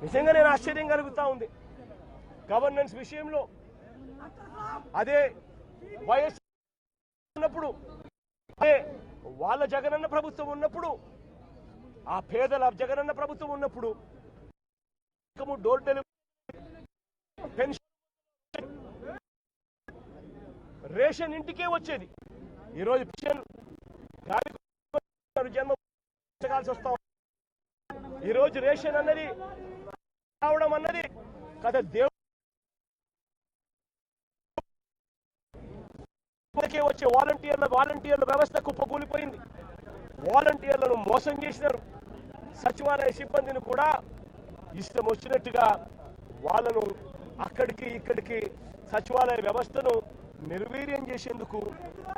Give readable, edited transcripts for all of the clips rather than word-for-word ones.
నిజంగా నేను ఆశ్చర్యం కలుగుతా ఉంది. గవర్నెన్స్ విషయంలో అదే వైఎస్ ఉన్నప్పుడు, అదే వాళ్ళ జగనన్న ప్రభుత్వం ఉన్నప్పుడు, ఆ పేదల జగనన్న ప్రభుత్వం ఉన్నప్పుడు డోర్ డెలివరీ, పెన్షన్, రేషన్ ఇంటికే వచ్చేది. ఈరోజు పెన్షన్ జన్మకాల్సి వస్తా. ఈరోజు రేషన్ అన్నది రావడం అన్నది కథ. దేవుడికే వచ్చే వాలంటీర్ల వ్యవస్థ కుప్పకూలిపోయింది. వాలంటీర్లను మోసం చేసినారు. సచివాలయ సిబ్బందిని కూడా ఇష్టం వచ్చినట్టుగా వాళ్ళను అక్కడికి ఇక్కడికి సచివాలయ వ్యవస్థను నిర్వీర్యం చేసేందుకు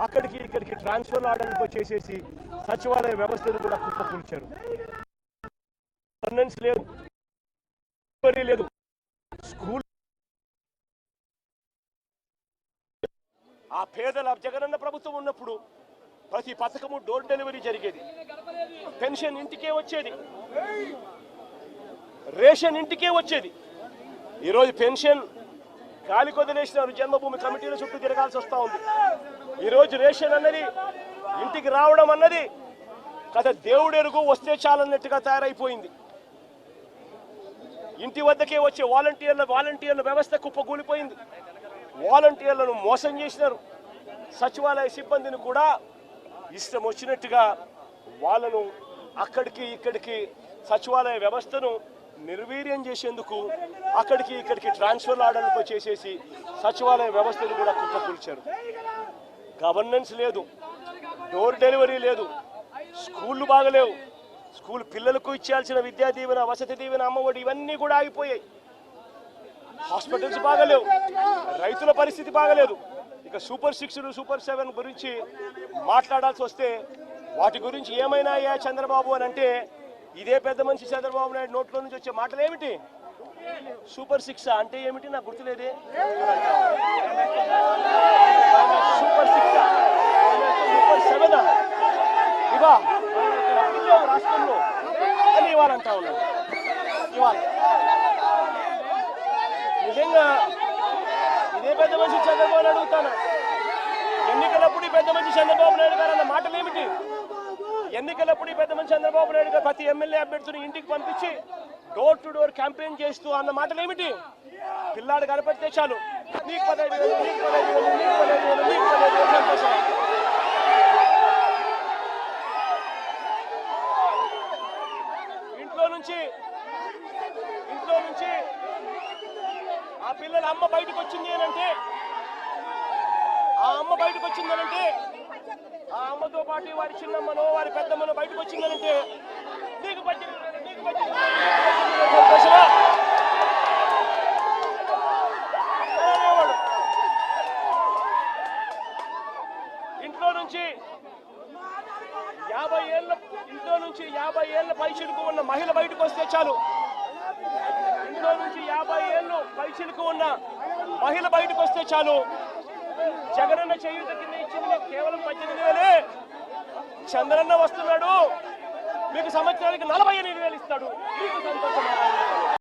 అక్కడికి ఇక్కడికి ట్రాన్స్ఫర్ ఆర్డర్లు చేసేసి సచివాలయ వ్యవస్థను కూడా కుప్పకూల్చారు. గవర్నెన్స్ లేదు, లేదు. స్కూల్ ఆ పేదల జగనన్న ప్రభుత్వం ఉన్నప్పుడు ప్రతి పథకము డోర్ డెలివరీ జరిగేది. పెన్షన్ ఇంటికే వచ్చేది, రేషన్ ఇంటికే వచ్చేది. ఈరోజు పెన్షన్ గాలి కొదిలేసినారు. జన్మభూమి కమిటీల చుట్టూ తిరగాల్సి వస్తూ ఉంది. ఈరోజు రేషన్ అన్నది ఇంటికి రావడం అన్నది కథ. దేవుడెరుగు, వస్తే చాలన్నట్టుగా తయారైపోయింది. ఇంటి వద్దకే వచ్చే వాలంటీర్ల వ్యవస్థ కుప్పకూలిపోయింది. వాలంటీర్లను మోసం చేసినారు. సచివాలయ సిబ్బందిని కూడా ఇష్టం వచ్చినట్టుగా వాళ్ళను అక్కడికి ఇక్కడికి సచివాలయ వ్యవస్థను నిర్వీర్యం చేసేందుకు అక్కడికి ఇక్కడికి ట్రాన్స్ఫర్ ఆర్డర్లతో చేసేసి సచివాలయ వ్యవస్థను కూడా కుప్పకూల్చారు. గవర్నెన్స్ లేదు, డోర్ డెలివరీ లేదు, స్కూళ్ళు బాగలేవు. స్కూల్ పిల్లలకు ఇచ్చాల్సిన విద్యా దీవెన, వసతి దీవెన, అమ్మఒడి ఇవన్నీ కూడా ఆగిపోయాయి. హాస్పిటల్స్ బాగలేవు, రైతుల పరిస్థితి బాగలేదు. ఇక సూపర్ 6, సూపర్ 7 గురించి మాట్లాడాల్సి వస్తే వాటి గురించి ఏమైనా చంద్రబాబు అని అంటే ఇదే పెద్ద మనిషి చంద్రబాబు నాయుడు నోట్లో నుంచి వచ్చే మాటలు ఏమిటి? సూపర్ 6 అంటే ఏమిటి నాకు గుర్తులేదే. సూపర్ 6, సూపర్ 7 ఇవా రాష్ట్రంలో అని ఇవ్వాలంటా ఉన్నాడు. ఇవాళ నిజంగా ఇదే పెద్ద మనిషి చంద్రబాబు నాయుడు అడుగుతాను, ఎన్నికలప్పుడు ఈ పెద్ద మనిషి చంద్రబాబు నాయుడు గారు అన్న మాటలు ఏమిటి? ఎన్నికలప్పుడు ఈ పెద్ద మనిషి చంద్రబాబు నాయుడు గారు ప్రతి ఎమ్మెల్యే అభ్యర్థిని ఇంటికి పంపించి డోర్ టు డోర్ క్యాంపెయిన్ చేస్తూ అన్న మాటలు ఏమిటి? పిల్లాడు కనపడితే చాలు, నీకు 15,000, నీకు 15,000, నీకు 15,000, నీకు 15,000 సంతోషం. ఇంట్లో నుంచి ఆ పిల్లల అమ్మ బయటకు వచ్చింది అనంటే, ఆ అమ్మ బయటకు వచ్చిందనంటే, ఆ అమ్మతో పాటు వారి చిన్నమ్మనో వారి పెద్దమ్మనో బయటకు వచ్చిందనంటే నీకు సంతోషమా? ఇంట్లో నుంచి 50 ఏళ్ళ పైచిలుకు ఉన్న మహిళ బయటకు వస్తే చాలు. ఇంట్లో నుంచి 50 ఏళ్ళు పైచిలుకు ఉన్న మహిళ బయటకు వస్తే చాలు. జగనన్న చేయూత కింద ఇచ్చింది కేవలం 18,000. చంద్రన్న వస్తున్నాడు, మీకు సంవత్సరానికి 48,000 ఇస్తాడు. మీకు సంతోషం.